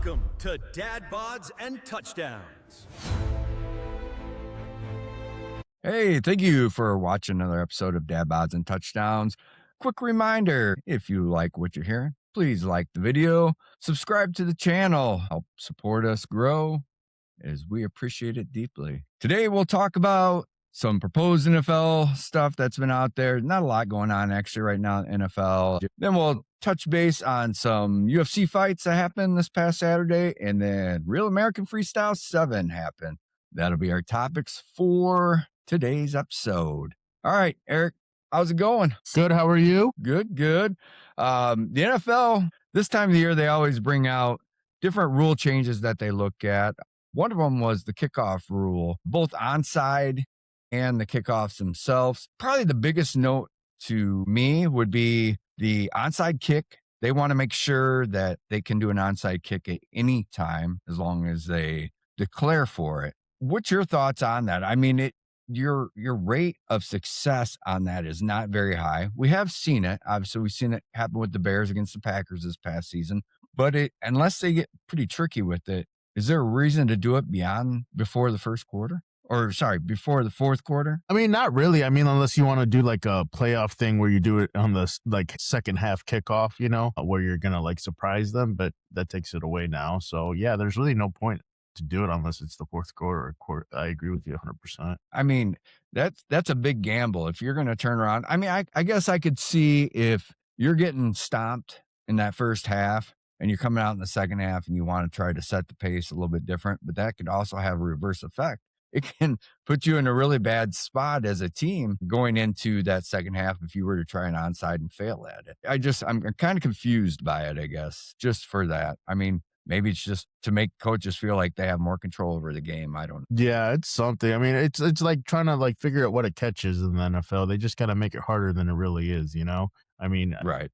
Welcome to Dad Bods and Touchdowns. Hey, thank you for watching another episode of Dad Bods and Touchdowns. Quick reminder, if you like what you're hearing, please like the video, subscribe to the channel, help support us grow, as we appreciate it deeply. Today, we'll talk about some proposed NFL stuff that's been out there. Not a lot going on actually right now in NFL. Then we'll touch base on some UFC fights that happened this past Saturday, and then Real American Freestyle 7 happened. That'll be our topics for today's episode. All right, Eric, how's it going? Good. How are you? Good. The NFL, this time of the year, they always bring out different rule changes that they look at. One of them was the kickoff rule, both onside and the kickoffs themselves. Probably the biggest note to me would be the onside kick. They want to make sure that they can do an onside kick at any time as long as they declare for it. What's your thoughts on that? I mean, your rate of success on that is not very high. We have seen it. Obviously, we've seen it happen with the Bears against the Packers this past season. But unless they get pretty tricky with it, is there a reason to do it before the fourth quarter? I mean, not really. I mean, unless you want to do like a playoff thing where you do it on the second half kickoff, where you're going to surprise them, but that takes it away now. So yeah, there's really no point to do it unless it's the fourth quarter. I agree with you 100%. I mean, that's a big gamble. If you're going to turn around, I mean, I guess I could see if you're getting stomped in that first half and you're coming out in the second half and you want to try to set the pace a little bit different, but that could also have a reverse effect. It can put you in a really bad spot as a team going into that second half if you were to try an onside and fail at it. I'm kind of confused by it, I guess, just for that. I mean, maybe it's just to make coaches feel like they have more control over the game. I don't know. Yeah, it's something. I mean, it's like trying to figure out what a catch is in the NFL. They just got to make it harder than it really is, I mean, right.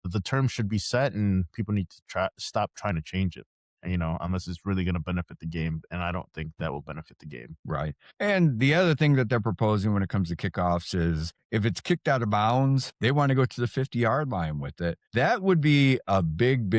The term should be set and people need to stop trying to change it, unless it's really going to benefit the game. And I don't think that will benefit the game. Right. And the other thing that they're proposing when it comes to kickoffs is if it's kicked out of bounds, they want to go to the 50-yard line with it. That would be a big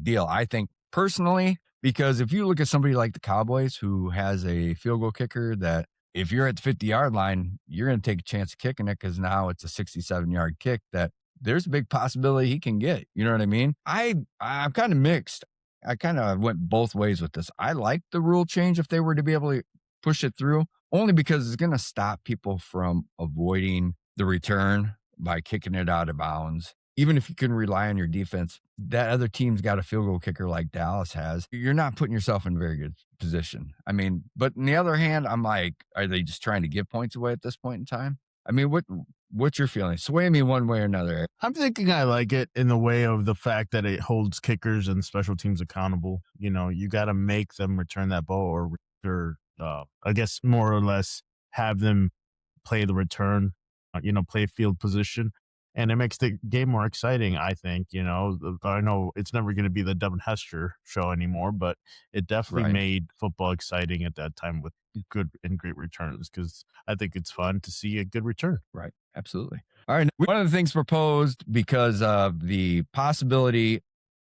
deal, I think, personally, because if you look at somebody like the Cowboys who has a field goal kicker that if you're at the 50-yard line, you're going to take a chance of kicking it because now it's a 67-yard kick that there's a big possibility he can get. You know what I mean? I'm kind of mixed. I kind of went both ways with this. I like the rule change if they were to be able to push it through, only because it's going to stop people from avoiding the return by kicking it out of bounds. Even if you can rely on your defense, that other team's got a field goal kicker like Dallas has, you're not putting yourself in a very good position. I mean, but on the other hand, I'm like, are they just trying to give points away at this point in time? I mean, what's your feeling? Sway me one way or another. I'm thinking I like it in the way of the fact that it holds kickers and special teams accountable. You got to make them return that ball or I guess more or less have them play the return, play field position. And it makes the game more exciting, I think. I know it's never going to be the Devin Hester show anymore, but it definitely made football exciting at that time with good and great returns, because I think it's fun to see a good return. Right. Absolutely. All right. One of the things proposed because of the possibility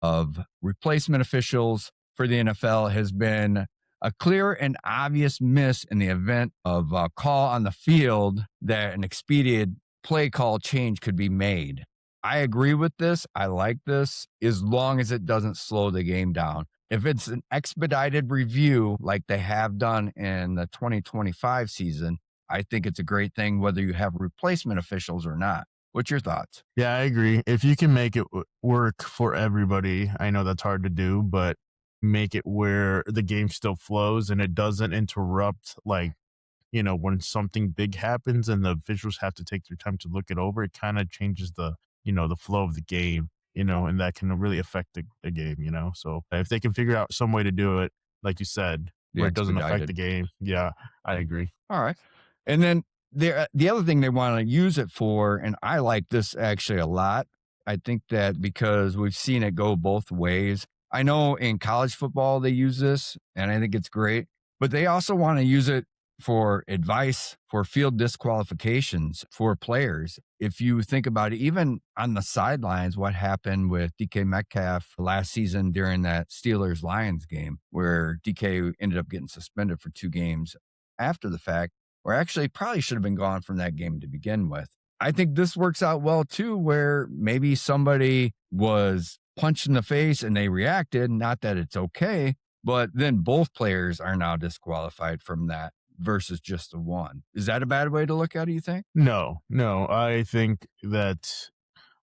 of replacement officials for the NFL has been a clear and obvious miss in the event of a call on the field that an expedient play call change could be made. I agree with this. I like this as long as it doesn't slow the game down. If it's an expedited review like they have done in the 2025 season, I think it's a great thing whether you have replacement officials or not. What's your thoughts? Yeah, I agree. If you can make it work for everybody, I know that's hard to do, but make it where the game still flows and it doesn't interrupt, when something big happens and the officials have to take their time to look it over, it kind of changes the flow of the game, and that can really affect the game, So if they can figure out some way to do it, like you said, where it doesn't affect the game. Yeah, I agree. All right. And then the other thing they want to use it for, and I like this actually a lot. I think that because we've seen it go both ways. I know in college football they use this, and I think it's great, but they also want to use it for advice, for field disqualifications for players. If you think about it, even on the sidelines, what happened with DK Metcalf last season during that Steelers-Lions game, where DK ended up getting suspended for 2 games after the fact, or actually probably should have been gone from that game to begin with. I think this works out well too, where maybe somebody was punched in the face and they reacted, not that it's okay, but then both players are now disqualified from that versus just the one. Is that a bad way to look at it, you think? No, I think that,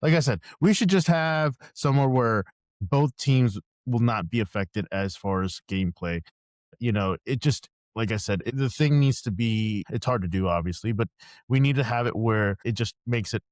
like I said, we should just have somewhere where both teams will not be affected as far as gameplay. It just, like I said, the thing needs to be, it's hard to do, obviously, but we need to have it where it just makes it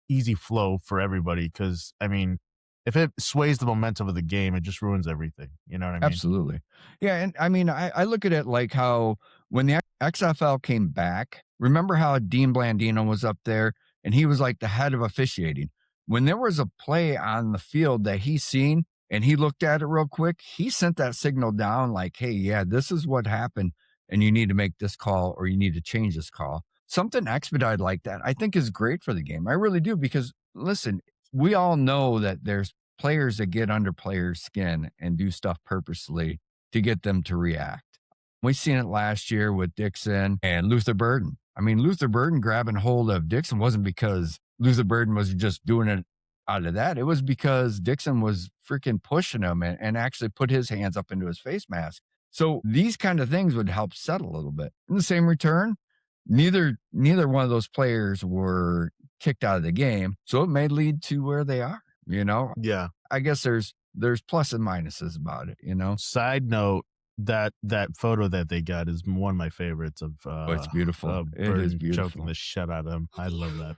easy flow for everybody. Because, I mean, if it sways the momentum of the game, it just ruins everything. You know what I mean? Absolutely. Yeah. And I mean, I look at it like how when the XFL came back, remember how Dean Blandino was up there and he was like the head of officiating. When there was a play on the field that he seen and he looked at it real quick, he sent that signal down like, hey, yeah, this is what happened and you need to make this call or you need to change this call. Something expedited like that, I think is great for the game. I really do, because listen, we all know that there's players that get under players' skin and do stuff purposely to get them to react. We've seen it last year with Dixon and Luther Burden. I mean, Luther Burden grabbing hold of Dixon wasn't because Luther Burden was just doing it out of that. It was because Dixon was freaking pushing him and actually put his hands up into his face mask. So these kind of things would help settle a little bit. In the same return, neither one of those players were kicked out of the game. So it may lead to where they are, Yeah. I guess there's plus and minuses about it, Side note, that photo that they got is one of my favorites of it's beautiful. It is Burden beautiful. choking the shit out of him. I love that.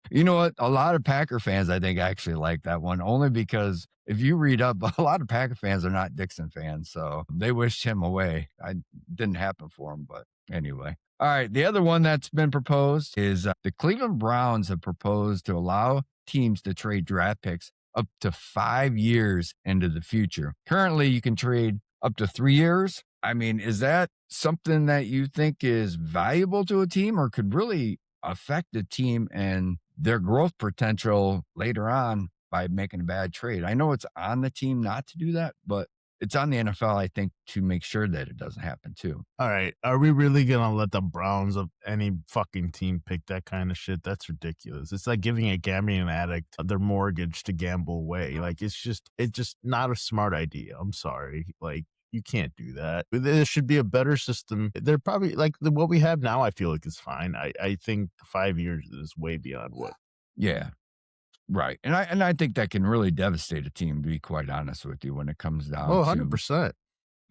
You know what? A lot of Packer fans, I think, actually like that one, only because if you read up, a lot of Packer fans are not Dixon fans, so they wished him away. It didn't happen for him, but anyway. All right, the other one that's been proposed is the Cleveland Browns have proposed to allow teams to trade draft picks up to 5 years into the future. Currently, you can trade up to 3 years. I mean, is that something that you think is valuable to a team or could really affect the team and their growth potential later on by making a bad trade? I know it's on the team not to do that, but it's on the NFL, I think, to make sure that it doesn't happen too. All right. Are we really going to let the Browns of any fucking team pick that kind of shit? That's ridiculous. It's like giving a gambling addict their mortgage to gamble away. Like, it's just not a smart idea. I'm sorry. Like, you can't do that. There should be a better system. They're probably like what we have now, I feel like is fine. I think 5 years is way beyond what. Yeah. Right. And I think that can really devastate a team, to be quite honest with you, when it comes down Oh, to 100%.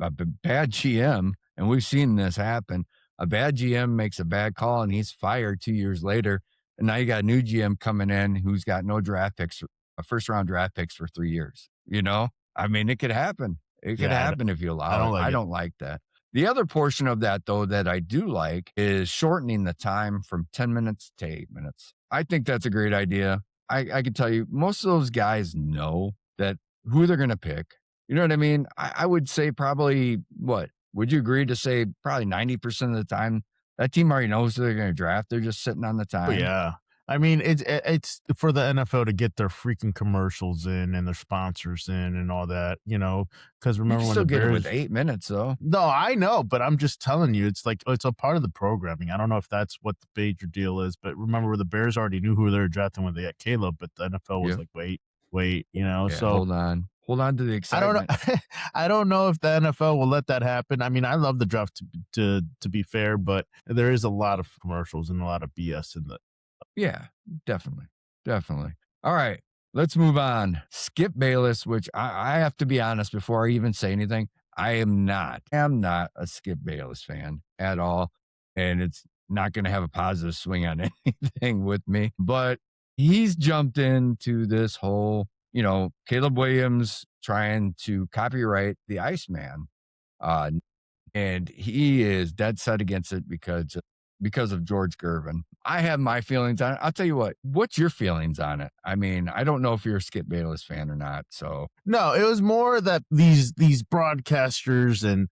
a bad GM. And we've seen this happen. A bad GM makes a bad call and he's fired 2 years later. And now you got a new GM coming in who's got no draft picks, a first round draft picks for 3 years. I mean, it could happen. It could happen if you allow it. I don't like that. The other portion of that, though, that I do like is shortening the time from 10 minutes to 8 minutes. I think that's a great idea. I can tell you, most of those guys know that who they're going to pick. You know what I mean? I would say probably, would you agree to say probably 90% of the time that team already knows who they're going to draft? They're just sitting on the time. Oh, yeah. I mean, it's for the NFL to get their freaking commercials in and their sponsors in and all that, because remember when still the get Bears, it with 8 minutes, though. No, I know, but I'm just telling you, it's like, it's a part of the programming. I don't know if that's what the major deal is, but remember the Bears already knew who they were drafting when they got Caleb, but the NFL was like, wait, so hold on to the excitement. I don't know if the NFL will let that happen. I mean, I love the draft to be fair, but there is a lot of commercials and a lot of BS in the. Yeah, definitely. All right, let's move on. Skip Bayless, which I have to be honest before I even say anything, I am not a Skip Bayless fan at all, and it's not going to have a positive swing on anything with me. But he's jumped into this whole, Caleb Williams trying to copyright the Iceman, and he is dead set against it because of George Gervin. I have my feelings on it. I'll tell you what. What's your feelings on it? I mean, I don't know if you're a Skip Bayless fan or not. So no, it was more that these broadcasters and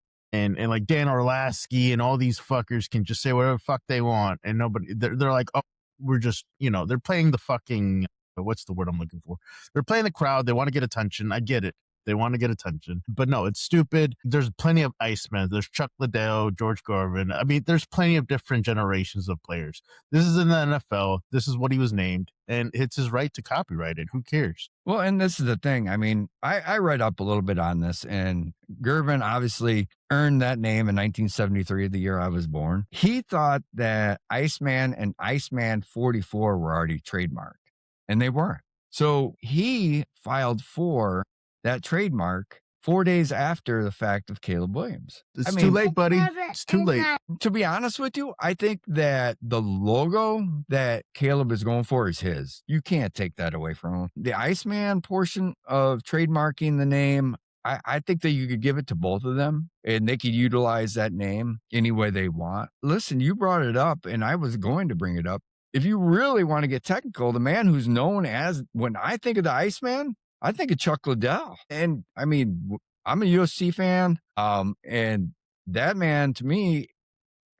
and like Dan Orlovsky and all these fuckers can just say whatever the fuck they want, and nobody they're like, oh, we're just, they're playing the fucking, what's the word I'm looking for? They're playing the crowd. They want to get attention. I get it. They want to get attention, but no, it's stupid. There's plenty of Iceman. There's Chuck Liddell, George Garvin. I mean, there's plenty of different generations of players. This is in the NFL. This is what he was named, and it's his right to copyright it. Who cares? Well, and this is the thing. I mean, I read up a little bit on this, and Garvin obviously earned that name in 1973, the year I was born. He thought that Iceman and Iceman 44 were already trademarked, and they weren't. So he filed for that trademark 4 days after the fact of Caleb Williams. It's too late, buddy. It's too late. To be honest with you, I think that the logo that Caleb is going for is his. You can't take that away from him. The Iceman portion of trademarking the name, I think that you could give it to both of them and they could utilize that name any way they want. Listen, you brought it up and I was going to bring it up. If you really want to get technical, the man who's known as, when I think of the Iceman, I think of Chuck Liddell. And I mean, I'm a USC fan. And that man to me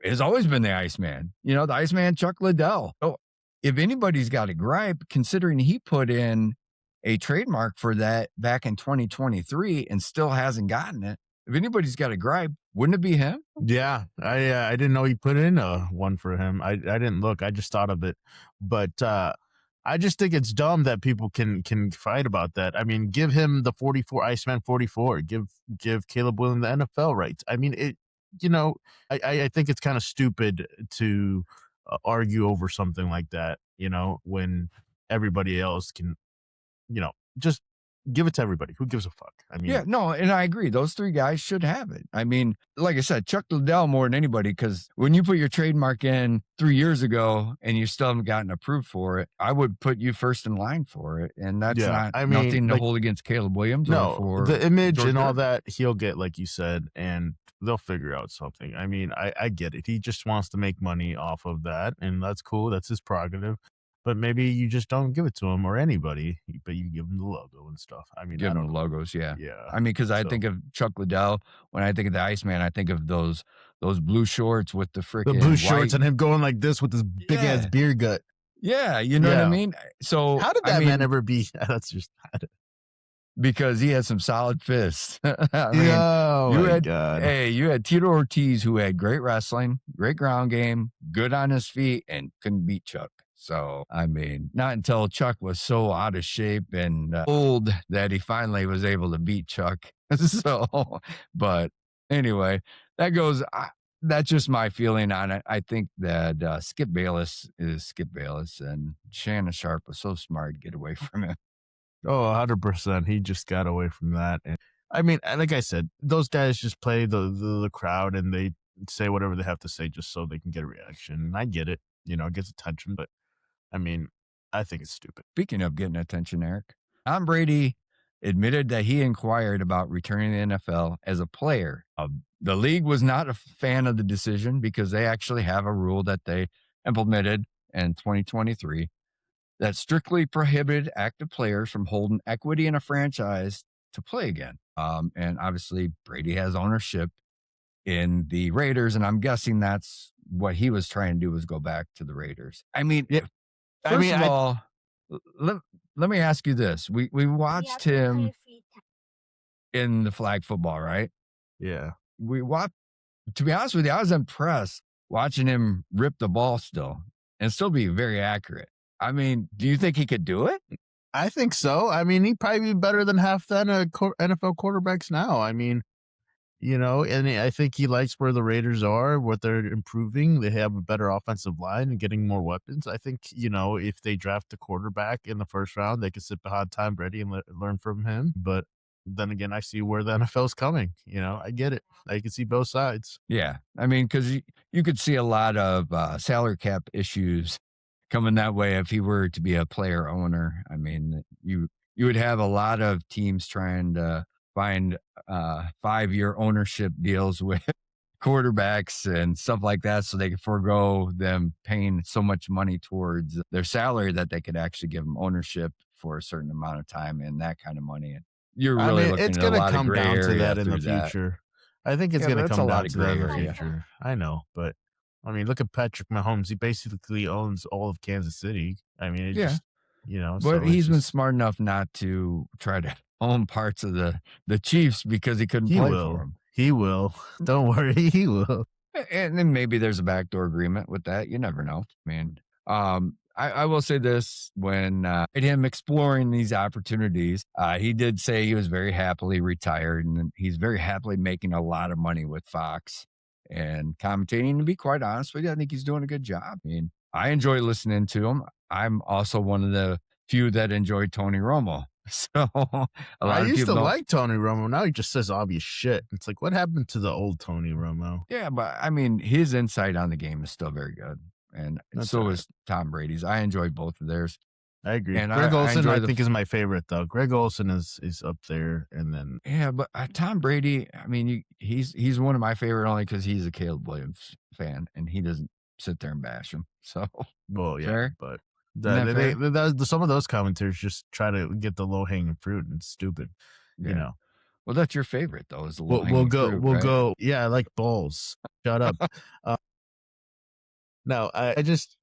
has always been the Iceman, the Iceman, Chuck Liddell. So if anybody's got a gripe, considering he put in a trademark for that back in 2023 and still hasn't gotten it, if anybody's got a gripe, wouldn't it be him? Yeah, I didn't know he put in one for him. I didn't look. I just thought of it, but I just think it's dumb that people can fight about that. I mean, give him the 44 Iceman 44. Give Caleb Williams the NFL rights. I mean, I think it's kind of stupid to argue over something like that. When everybody else can, just give it to everybody. Who gives a fuck? I mean, yeah, no, and I agree. Those three guys should have it. I mean, like I said, Chuck Liddell more than anybody, because when you put your trademark in 3 years ago and you still haven't gotten approved for it, I would put you first in line for it. And that's nothing to hold against Caleb Williams. No, or for the image George and all Garvin. that he'll get, like you said, and they'll figure out something. I mean, I get it. He just wants to make money off of that, and that's cool. That's his prerogative. But maybe you just don't give it to him or anybody, but you give him the logo and stuff. I mean, Give them the logos, yeah. Yeah. I mean, because I think of Chuck Liddell. When I think of the Iceman, I think of those blue shorts with the freaking blue shorts and him going like this with his big ass beer gut. Yeah, you know what I mean? So how did that man ever be? That's just because he had some solid fists. I mean, you had God. Tito Ortiz, who had great wrestling, great ground game, good on his feet, and couldn't beat Chuck. So, I mean, not until Chuck was so out of shape and old that he finally was able to beat Chuck. So, but anyway, that's just my feeling on it. I think that Skip Bayless is Skip Bayless, and Shannon Sharp was so smart to get away from him. Oh, 100%. He just got away from that. And I mean, like I said, those guys just play the crowd and they say whatever they have to say just so they can get a reaction. And I get it. It gets attention, but I mean, I think it's stupid. Speaking of getting attention, Eric, Tom Brady admitted that he inquired about returning to the NFL as a player. The league was not a fan of the decision because they actually have a rule that they implemented in 2023 that strictly prohibited active players from holding equity in a franchise to play again. And obviously, Brady has ownership in the Raiders, and I'm guessing that's what he was trying to do, was go back to the Raiders. I mean, First of all, let me ask you this. We watched him in the flag football, right? Yeah. To be honest with you, I was impressed watching him rip the ball still and still be very accurate. I mean, do you think he could do it? I think so. I mean, he'd probably be better than half the NFL quarterbacks now. I mean, and I think he likes where the Raiders are, what they're improving. They have a better offensive line and getting more weapons. I think, if they draft a quarterback in the first round, they could sit behind Tom Brady and learn from him. But then again, I see where the NFL's coming. I get it. I can see both sides. Yeah. I mean, because you could see a lot of salary cap issues coming that way if he were to be a player owner. I mean, you would have a lot of teams trying to find 5-year ownership deals with quarterbacks and stuff like that, so they could forego them paying so much money towards their salary that they could actually give them ownership for a certain amount of time and that kind of money. And you're really looking it's at a going to lot come of gray down to area that in the through that. future. I think it's Yeah, but going to that's a come lot down of to that gray in the area. future. I know, but I mean, look at Patrick Mahomes. He basically owns all of Kansas City. I mean, it Yeah. just, But so it's he's been just, smart enough not to try to own parts of the Chiefs because he couldn't he play for will. them. He will. Don't worry. He will. And then maybe there's a backdoor agreement with that. You never know. I mean, I will say this when him exploring these opportunities, he did say he was very happily retired and he's very happily making a lot of money with Fox and commentating. To be quite honest with you, I think he's doing a good job. I mean, I enjoy listening to him. I'm also one of the few that enjoy Tony Romo. So a I lot of used to people don't. like Tony Romo. Now he just says obvious shit. It's like, what happened to the old Tony Romo? Yeah, but I mean, his insight on the game is still very good. And That's so all right. is Tom Brady's. I enjoy both of theirs. I agree. And Greg I Olson, enjoy I the think, is my favorite though. Greg Olson is up there, and then yeah, but Tom Brady, I mean, he's one of my favorite only because he's a Caleb Williams fan and he doesn't sit there and bash him. So well, yeah, fair. but Isn't that fair? some of those commentators just try to get the low hanging fruit, and it's stupid. Yeah. Well, that's your favorite though, is the low hanging fruit, We'll right? go. Yeah, I like balls. Shut up. No, I just,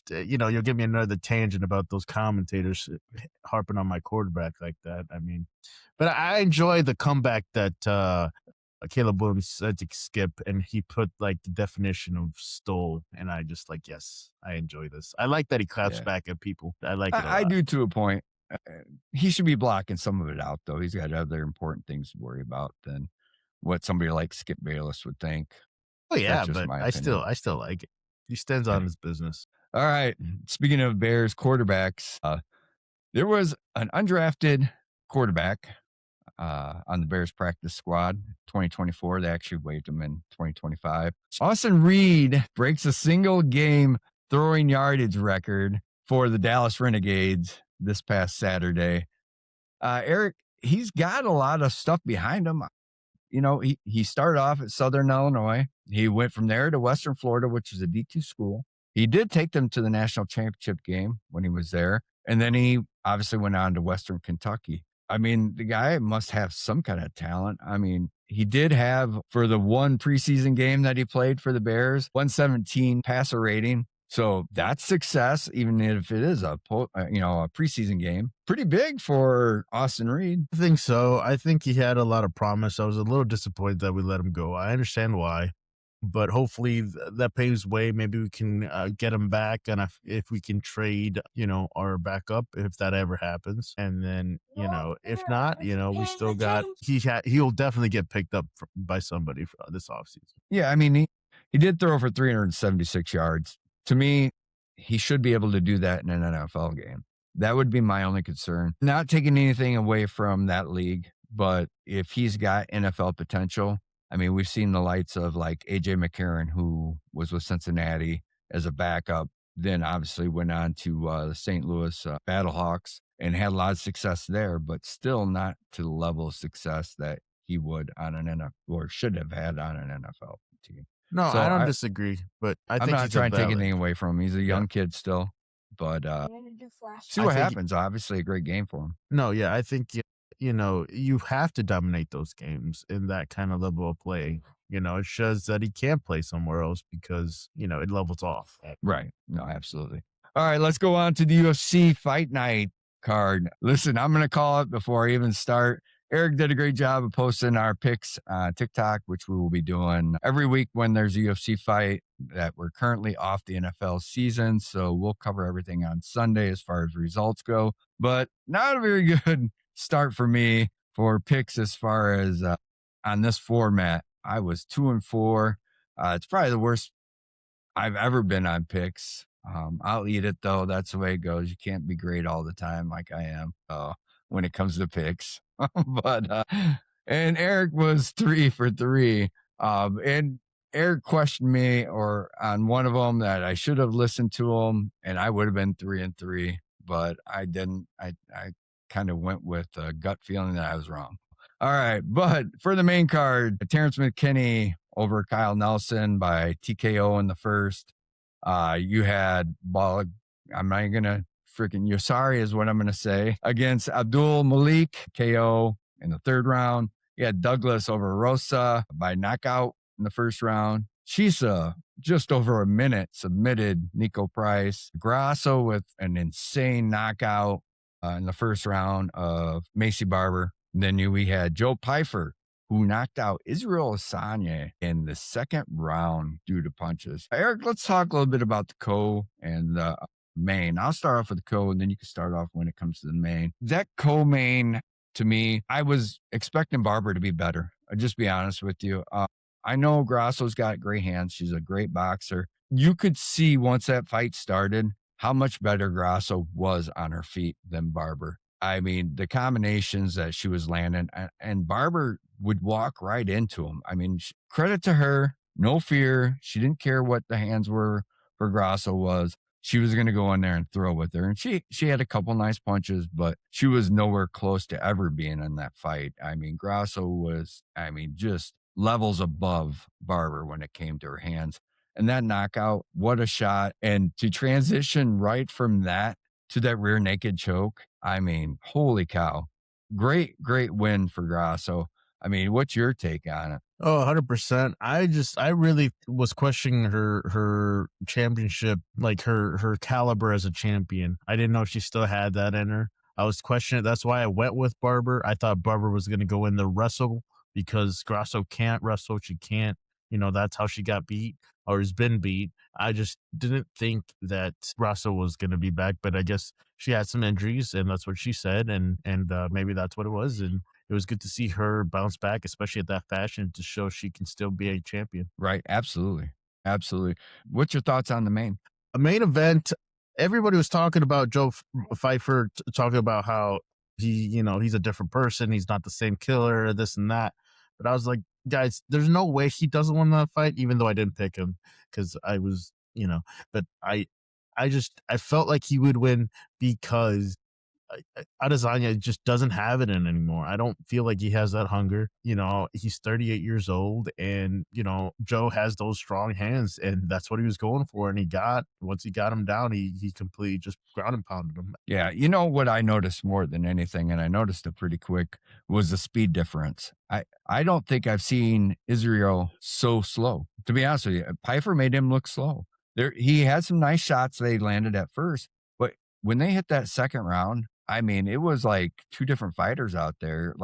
you'll give me another tangent about those commentators harping on my quarterback like that. I mean, but I enjoy the comeback that Caleb Williams said to Skip, and he put like the definition of stole, and I just like, yes, I enjoy this. I like that he claps Yeah. back at people. I like it a I lot. do to a point. He should be blocking some of it out though. He's got other important things to worry about than what somebody like Skip Bayless would think. Oh yeah, That's just but my I opinion. still like it. He stands on his business. All right. Speaking of Bears quarterbacks, there was an undrafted quarterback on the Bears practice squad 2024. They actually waived him in 2025. Austin Reed breaks a single game throwing yardage record for the Dallas Renegades this past Saturday. Eric, he's got a lot of stuff behind him. You know, he started off at Southern Illinois. He went from there to Western Florida, which is a D2 school. He did take them to the national championship game when he was there. And then he obviously went on to Western Kentucky. I mean, the guy must have some kind of talent. I mean, he did have, for the one preseason game that he played for the Bears, 117 passer rating. So that's success, even if it is a preseason game. Pretty big for Austin Reed. I think so. I think he had a lot of promise. I was a little disappointed that we let him go. I understand why, but hopefully that paves way. Maybe we can get him back, and if we can trade, our backup, if that ever happens, and then if not, we still got he'll definitely get picked up by somebody for this offseason. Yeah, I mean he did throw for 376 yards. To me, he should be able to do that in an NFL game. That would be my only concern. Not taking anything away from that league, but if he's got NFL potential, I mean, we've seen the lights of like AJ McCarron, who was with Cincinnati as a backup, then obviously went on to the St. Louis Battlehawks and had a lot of success there, but still not to the level of success that he would on an NFL or should have had on an NFL team. No, So I don't disagree, but I think I'm not he's trying to take valid. anything away from him. He's a young kid still, but see what happens. Obviously, a great game for him. No, yeah, I think you have to dominate those games in that kind of level of play. It shows that he can't play somewhere else because it levels off. Right. No, absolutely. All right, let's go on to the UFC Fight Night card. Listen, I'm going to call it before I even start. Eric did a great job of posting our picks on TikTok, which we will be doing every week when there's a UFC fight. That we're currently off the NFL season, so we'll cover everything on Sunday as far as results go. But not a very good start for me for picks as far as on this format. I was 2-4. It's probably the worst I've ever been on picks. I'll eat it though. That's the way it goes. You can't be great all the time like I am when it comes to picks. But and Eric was 3 for 3. And Eric questioned me on one of them that I should have listened to him and I would have been 3-3, but I didn't. I kind of went with a gut feeling that I was wrong. All right. But for the main card, Terrence McKinney over Kyle Nelson by TKO in the first. You had I'm not going to freaking Yosari is what I'm going to say, against Abdul Malik KO in the third round. You had Douglas over Rosa by knockout in the first round. Chisa, just over a minute, submitted Nico Price. Grasso with an insane knockout in the first round of Macy Barber. And then we had Joe Pfeiffer, who knocked out Israel Asanya in the second round due to punches. Eric, let's talk a little bit about the co and the main. I'll start off with the co, and then you can start off when it comes to the main. That co-main, to me, I was expecting Barber to be better. I'll just be honest with you. I know Grasso's got great hands. She's a great boxer. You could see once that fight started how much better Grasso was on her feet than Barber. I mean, the combinations that she was landing, and Barber would walk right into him. I mean, credit to her, no fear. She didn't care what the hands were for Grasso was. She was going to go in there and throw with her. And she had a couple nice punches, but she was nowhere close to ever being in that fight. I mean, Grasso was, just levels above Barber when it came to her hands. And that knockout, what a shot. And to transition right from that to that rear naked choke, holy cow. Great win for Grasso. What's your take on it? Oh, 100%. I really was questioning her championship, like her caliber as a champion. I didn't know if she still had that in her. I was questioning it. That's why I went with Barber. I thought Barber was going to go in the wrestle because Grasso can't wrestle. She can't, that's how she got beat or has been beat. I just didn't think that Grasso was going to be back, but I guess she had some injuries and that's what she said. And maybe that's what it was. And it was good to see her bounce back, especially at that fashion, to show she can still be a champion. Right. Absolutely. What's your thoughts on the main? A main event, everybody was talking about Joe Pfeiffer, talking about how he's a different person. He's not the same killer, this and that. But I was like, guys, there's no way he doesn't win that fight, even though I didn't pick him because I was, but I felt like he would win because Adesanya just doesn't have it in anymore. I don't feel like he has that hunger. He's 38 years old and, Joe has those strong hands and that's what he was going for. And once he got him down, he completely just ground and pounded him. Yeah. What I noticed more than anything, and I noticed it pretty quick, was the speed difference. I don't think I've seen Israel so slow. To be honest with you, Pfeiffer made him look slow. He had some nice shots they landed at first, but when they hit that second round, it was like two different fighters out there.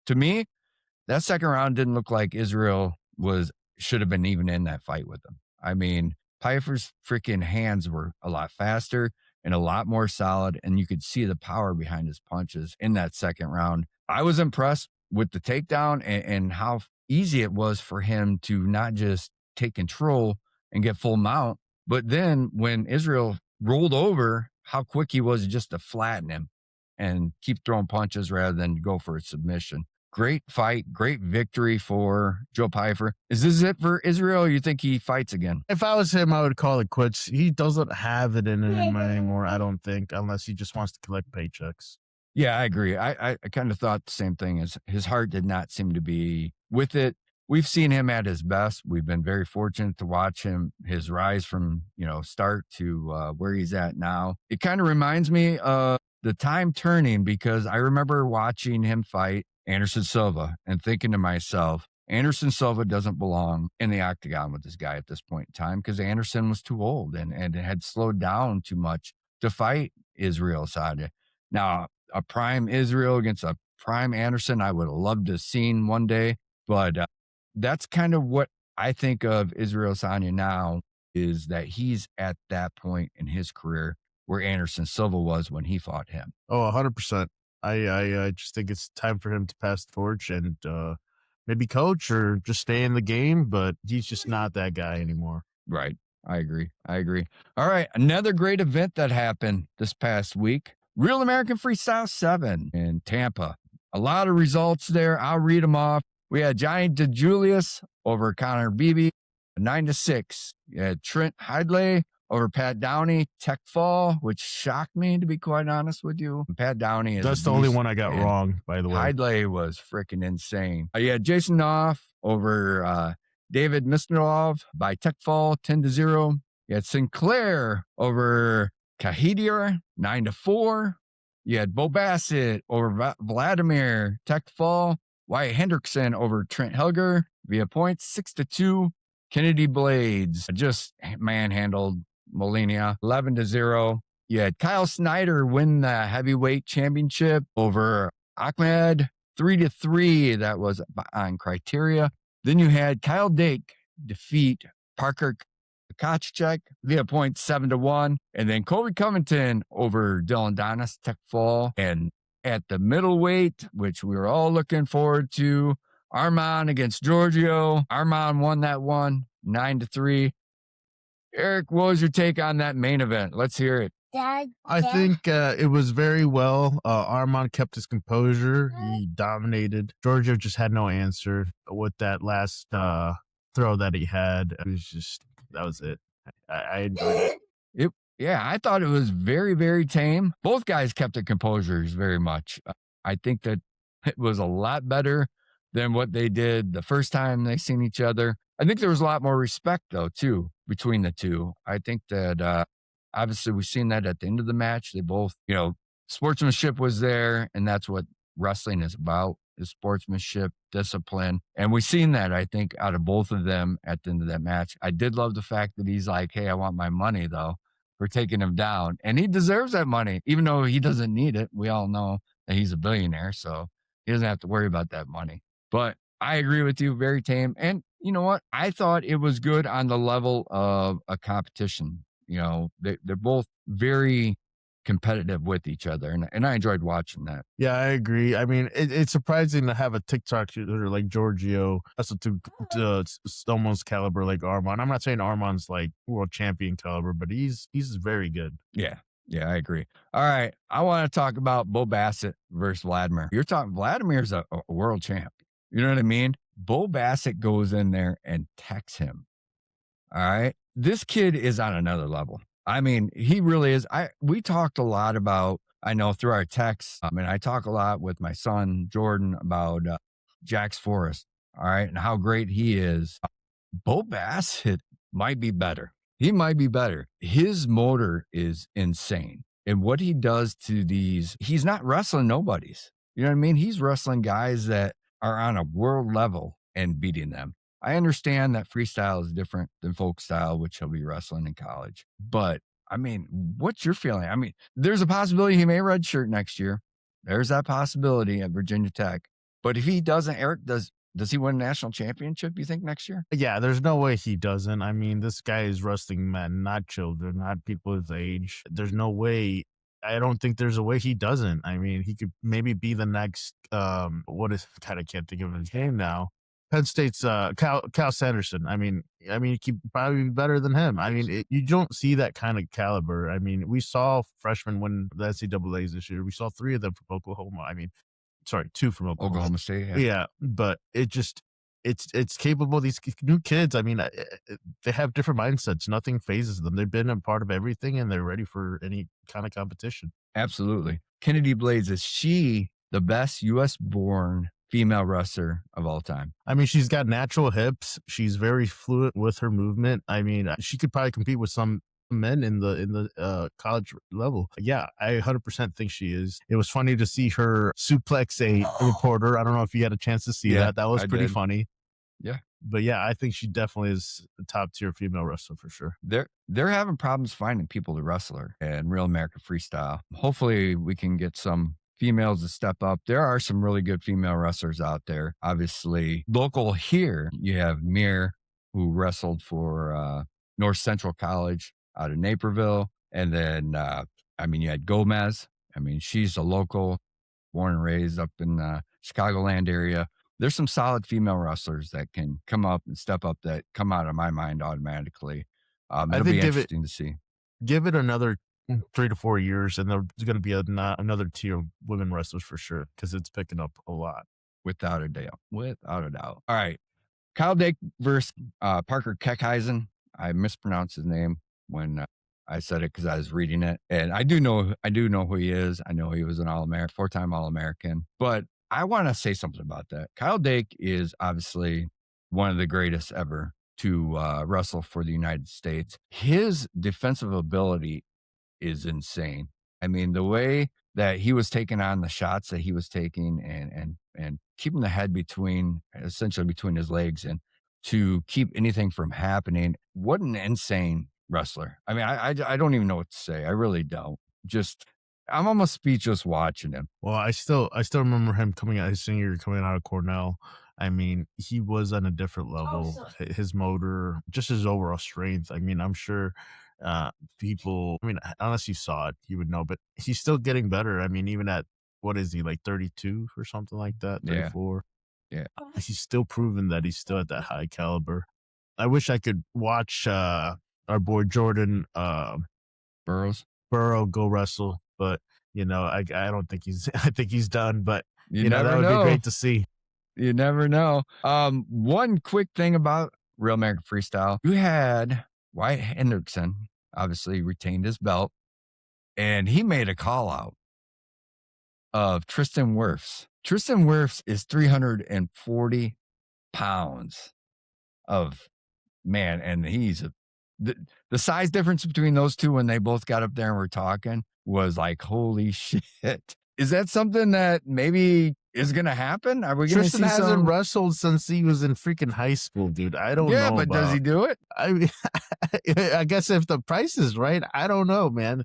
To me, that second round didn't look like Israel should have been even in that fight with them. Pfeiffer's freaking hands were a lot faster and a lot more solid, and you could see the power behind his punches in that second round. I was impressed with the takedown and how easy it was for him to not just take control and get full mount, but then when Israel rolled over, how quick he was just to flatten him and keep throwing punches rather than go for a submission. Great fight, great victory for Joe Pfeiffer. Is this it for Israel, or you think he fights again? If I was him, I would call it quits. He doesn't have it in him anymore, I don't think, unless he just wants to collect paychecks. Yeah, I agree. I kind of thought the same thing. As his heart did not seem to be with it. We've seen him at his best. We've been very fortunate to watch his rise from, start to where he's at now. It kind of reminds me of the time turning because I remember watching him fight Anderson Silva and thinking to myself, Anderson Silva doesn't belong in the octagon with this guy at this point in time because Anderson was too old and had slowed down too much to fight Israel Adesanya. Now, a prime Israel against a prime Anderson, I would have loved to have seen one day, but that's kind of what I think of Israel Adesanya now, is that he's at that point in his career where Anderson Silva was when he fought him. Oh, 100%. I just think it's time for him to pass the torch and maybe coach or just stay in the game, but he's just not that guy anymore. Right. I agree. All right. Another great event that happened this past week. Real American Freestyle 7 in Tampa. A lot of results there. I'll read them off. We had Giant DeJulius over Connor Beebe, 9-6. You had Trent Hidlay over Pat Downey, tech fall, which shocked me, to be quite honest with you. Pat Downey is that's the only one I got wrong, by the way. Hidlay was freaking insane. You had Jason Knopf over David Misnarov by tech fall, 10-0. You had Sinclair over Kahidir, 9-4. You had Bo Bassett over Vladimir, tech fall, Wyatt Hendrickson over Trent Helger via points, 6-2. Kennedy Blades just manhandled Molina, 11-0. You had Kyle Snyder win the heavyweight championship over Ahmed, 3-3. That was on criteria. Then you had Kyle Dake defeat Parker Kochek via points, 7-1. And then Colby Covington over Dylan Donis, tech fall. And at the middleweight, which we were all looking forward to, Arman against Giorgio. Arman won that one, 9-3. Eric, what was your take on that main event? Let's hear it. I think it was very well. Arman kept his composure. He dominated. Giorgio just had no answer with that last throw that he had. It was just, that was it. I enjoyed it. Yeah, I thought it was very, very tame. Both guys kept their composures very much. I think that it was a lot better than what they did the first time they seen each other. I think there was a lot more respect, though, too, between the two. I think that obviously we've seen that at the end of the match. They both, sportsmanship was there, and that's what wrestling is about, is sportsmanship, discipline. And we've seen that, I think, out of both of them at the end of that match. I did love the fact that he's like, hey, I want my money, though, for taking him down. And he deserves that money, even though he doesn't need it. We all know that he's a billionaire, so he doesn't have to worry about that money. But I agree with you, very tame. And you know what? I thought it was good on the level of a competition. They're both very competitive with each other, and I enjoyed watching that. Yeah, I agree. I mean, it's surprising to have a TikTok shooter like Giorgio wrestle to almost caliber like Arman. I'm not saying Arman's like world champion caliber, but he's very good. Yeah, I agree. All right, I want to talk about Bo Bassett versus Vladimir. You're talking Vladimir's a world champ. You know what I mean? Bo Bassett goes in there and techs him. All right. This kid is on another level. I mean, he really is. We talked a lot about, I know through our texts, and I talk a lot with my son, Jordan, about Jax Forrest. All right. And how great he is. Bo Bassett might be better. He might be better. His motor is insane. And what he does to these, he's not wrestling nobodies. You know what I mean? He's wrestling guys that are on a world level and beating them. I understand that freestyle is different than folk style, which he'll be wrestling in college. But, I mean, what's your feeling? I mean, there's a possibility he may redshirt next year. There's that possibility at Virginia Tech. But if he doesn't, Eric, does he win a national championship, you think, next year? Yeah, there's no way he doesn't. I mean, this guy is wrestling men, not children, not people his age. There's no way. I don't think there's a way he doesn't. I mean, he could maybe be the next, I can't think of his name now. Penn State's Cal Sanderson. I mean, he could probably be better than him. I mean, you don't see that kind of caliber. I mean, we saw freshmen win the NCAAs this year. We saw 3 of them from Oklahoma. I mean, sorry, 2 from Oklahoma State. Yeah, but it's capable. These new kids, I mean, they have different mindsets. Nothing phases them. They've been a part of everything, and they're ready for any kind of competition. Absolutely. Kennedy Blades, is she the best U.S.-born female wrestler of all time? I mean, she's got natural hips. She's very fluent with her movement. I mean, she could probably compete with some men in the college level. Yeah, I 100% think she is. It was funny to see her suplex a reporter. I don't know if you had a chance to see that. That was pretty funny. Yeah. But yeah, I think she definitely is a top tier female wrestler for sure. They're having problems finding people to wrestle her in Real American Freestyle. Hopefully we can get some females to step up. There are some really good female wrestlers out there. Obviously, local here, you have Mir, who wrestled for North Central College out of Naperville. And then, you had Gomez. I mean, she's a local, born and raised up in the Chicagoland area. There's some solid female wrestlers that can come up and step up that come out of my mind automatically. It'll be interesting to see. Give it another 3 to 4 years, and there's going to be another tier of women wrestlers for sure, because it's picking up a lot. Without a doubt. All right. Kyle Dake versus Parker Keckheisen. I mispronounced his name when I said it because I was reading it. And I do know who he is. I know he was an All-American, 4-time All-American. But I want to say something about that. Kyle Dake is obviously one of the greatest ever to wrestle for the United States. His defensive ability is insane. I mean, the way that he was taking on the shots that he was taking and keeping the head essentially between his legs and to keep anything from happening. What an insane wrestler. I mean, I don't even know what to say. I really don't. I'm almost speechless watching him. Well, I still remember him coming out, his senior year, coming out of Cornell. I mean, he was on a different level. His motor, just his overall strength. I mean, I'm sure people, I mean, unless you saw it, you would know, but he's still getting better. I mean, even at, what is he, like 32 or something like that, 34? Yeah. He's still proven that he's still at that high caliber. I wish I could watch our boy Jordan Burrow go wrestle, but I don't think I think he's done, but You that never would be know. great to see. You never know. One quick thing about Real American Freestyle. You had Wyatt Hendrickson, obviously retained his belt, and he made a call out of Tristan Wirfs. Tristan Wirfs is 340 pounds of man, and he's the size difference between those two when they both got up there and were talking was like, holy shit. Is that something that maybe is going to happen? Are we going to see Tristan hasn't wrestled since he was in freaking high school, dude. I don't know. Yeah, but does he do it? I mean, I guess if the price is right, I don't know, man.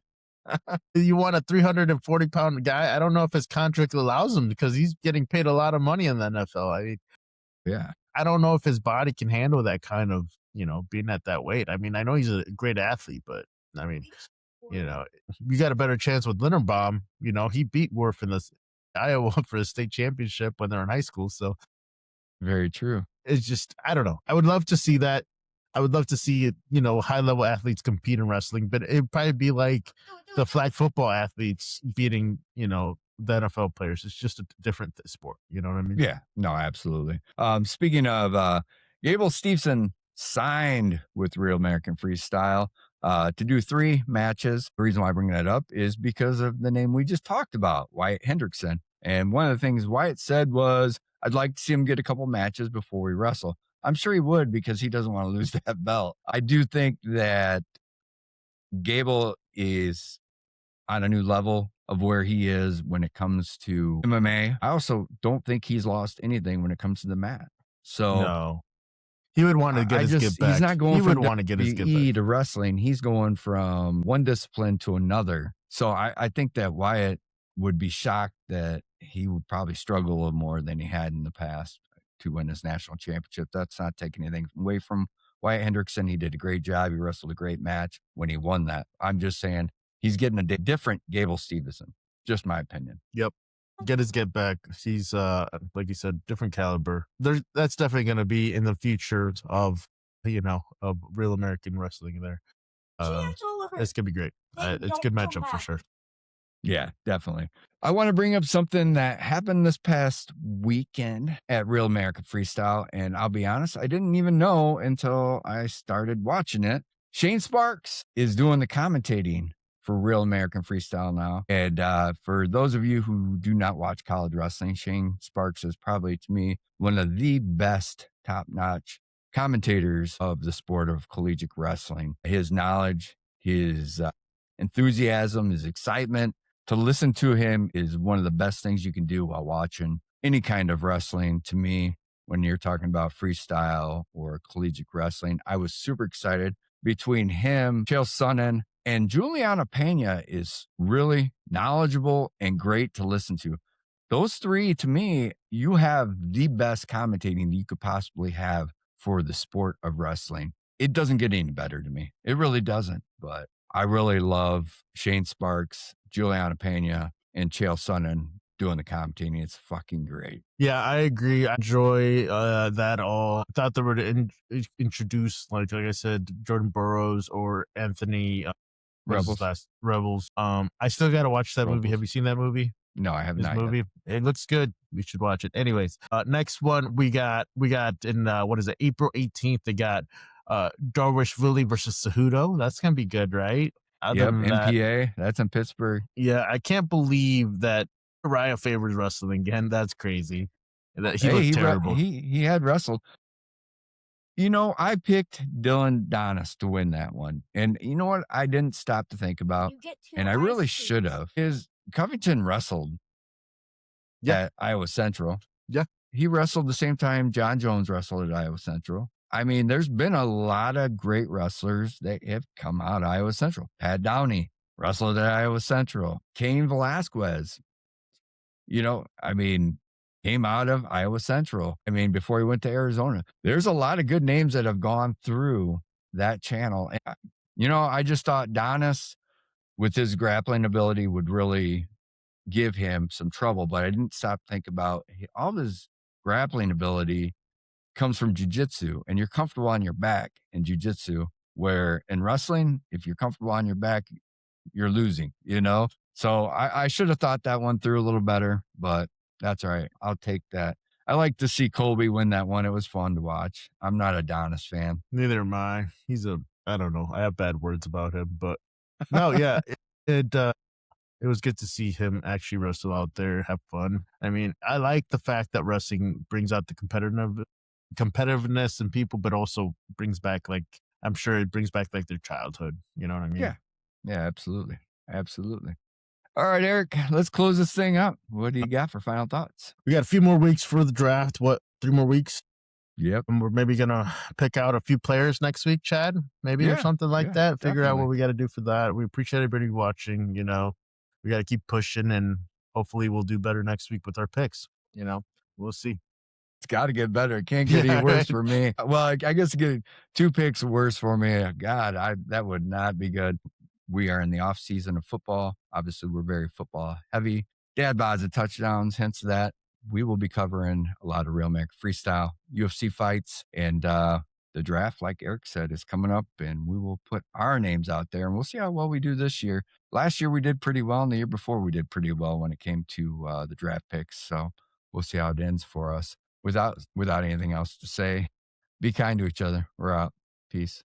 You want a 340-pound guy? I don't know if his contract allows him, because he's getting paid a lot of money in the NFL. I mean, yeah, I don't know if his body can handle that kind of, being at that weight. I mean, I know he's a great athlete, but I mean, you got a better chance with Linderbaum. He beat Wirf in the Iowa for the state championship when they're in high school. So very true. It's just, I don't know. I would love to see that. I would love to see, high level athletes compete in wrestling, but it'd probably be like the flag football athletes beating, the NFL players. It's just a different sport. You know what I mean? Yeah, no, absolutely. Speaking of, Gable Steveson signed with Real American Freestyle to do 3 matches. The reason why I bring that up is because of the name we just talked about, Wyatt Hendrickson. And one of the things Wyatt said was, I'd like to see him get a couple matches before we wrestle. I'm sure he would, because he doesn't want to lose that belt. I do think that Gable is on a new level of where he is when it comes to MMA. I also don't think he's lost anything when it comes to the mat. So no, he would want to get his get back. He's not going from WWE to wrestling. He's going from one discipline to another. So I think that Wyatt would be shocked that he would probably struggle a little more than he had in the past to win his national championship. That's not taking anything away from Wyatt Hendrickson. He did a great job. He wrestled a great match when he won that. I'm just saying he's getting a different Gable Steveson. Just my opinion. Yep. Get his get back. He's like you said, different caliber. That's definitely going to be in the future of of Real American Wrestling there. It's gonna be great. It's a good matchup for sure. Yeah, definitely. I want to bring up something that happened this past weekend at Real American Freestyle, and I'll be honest, I didn't even know until I started watching it. Shane Sparks is doing the commentating for Real American Freestyle now. And for those of you who do not watch college wrestling, Shane Sparks is probably, to me, one of the best top-notch commentators of the sport of collegiate wrestling. His knowledge, his enthusiasm, his excitement, to listen to him is one of the best things you can do while watching any kind of wrestling. To me, when you're talking about freestyle or collegiate wrestling, I was super excited. Between him, Chael Sonnen, and Juliana Pena is really knowledgeable and great to listen to. Those 3, to me, you have the best commentating that you could possibly have for the sport of wrestling. It doesn't get any better to me. It really doesn't. But I really love Shane Sparks, Juliana Pena, and Chael Sonnen doing the commentating. It's fucking great. Yeah, I agree. I enjoy that all. I thought they were to introduce, like I said, Jordan Burroughs or Anthony Rebels. I still got to watch that movie. Have you seen that movie? No, I have not. Movie. It looks good. We should watch it. Anyways, next one we got in what is it? April 18th. They got Darwish-Willie versus Cejudo. That's gonna be good, right? MPA. That's in Pittsburgh. Yeah, I can't believe that Raya favors wrestling again. That's crazy. He looked terrible. He had wrestled. I picked Dylan Donis to win that one. And you know what I didn't stop to think about, and I really should have, is Covington wrestled at Iowa Central. Yeah. he wrestled the same time John Jones wrestled at Iowa Central. I mean, there's been a lot of great wrestlers that have come out of Iowa Central. Pat Downey wrestled at Iowa Central. Cain Velasquez, I mean, came out of Iowa Central. I mean, before he went to Arizona. There's a lot of good names that have gone through that channel. And, I just thought Donis, with his grappling ability, would really give him some trouble. But I didn't stop to think about all of his grappling ability comes from jujitsu, and you're comfortable on your back in jujitsu, where in wrestling, if you're comfortable on your back, you're losing, So I should have thought that one through a little better, but that's all right. I'll take that. I like to see Colby win that one. It was fun to watch. I'm not a Adonis fan. Neither am I. I don't know. I have bad words about him, but no, yeah, it was good to see him actually wrestle out there, have fun. I mean, I like the fact that wrestling brings out the competitiveness in people, but also brings back, like, I'm sure it brings back like their childhood. You know what I mean? Yeah. Yeah, absolutely. Absolutely. All right, Eric, let's close this thing up. What do you got for final thoughts? We got a few more weeks for the draft. What, 3 more weeks? Yep. And we're maybe going to pick out a few players next week, Chad, maybe, or something like that. Figure out what we got to do for that. We appreciate everybody watching. We got to keep pushing, and hopefully we'll do better next week with our picks. We'll see. It's got to get better. It can't get any worse for me. Well, I guess get 2 picks worse for me. God, that would not be good. We are in the off season of football. Obviously, we're very football heavy. Dad bods and touchdowns, hence that. We will be covering a lot of Real American Freestyle, UFC fights, and the draft, like Eric said, is coming up, and we will put our names out there, and we'll see how well we do this year. Last year we did pretty well, and the year before we did pretty well when it came to the draft picks. So we'll see how it ends for us. Without anything else to say, be kind to each other. We're out. Peace.